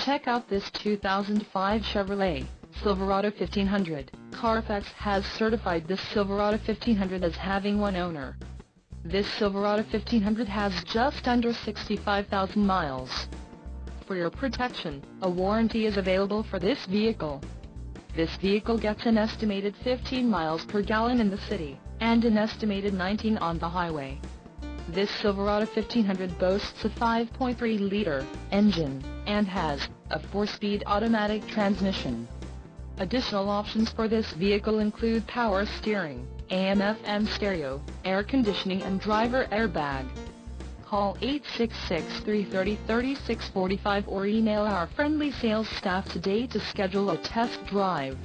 Check out this 2005 Chevrolet Silverado 1500. Carfax has certified this Silverado 1500 as having one owner. This Silverado 1500 has just under 65,000 miles. For your protection, a warranty is available for this vehicle. This vehicle gets an estimated 15 miles per gallon in the city, and an estimated 19 on the highway. This Silverado 1500 boasts a 5.3-liter engine, and has a 4-speed automatic transmission. Additional options for this vehicle include power steering, AM/FM stereo, air conditioning and driver airbag. Call 866-330-3645 or email our friendly sales staff today to schedule a test drive.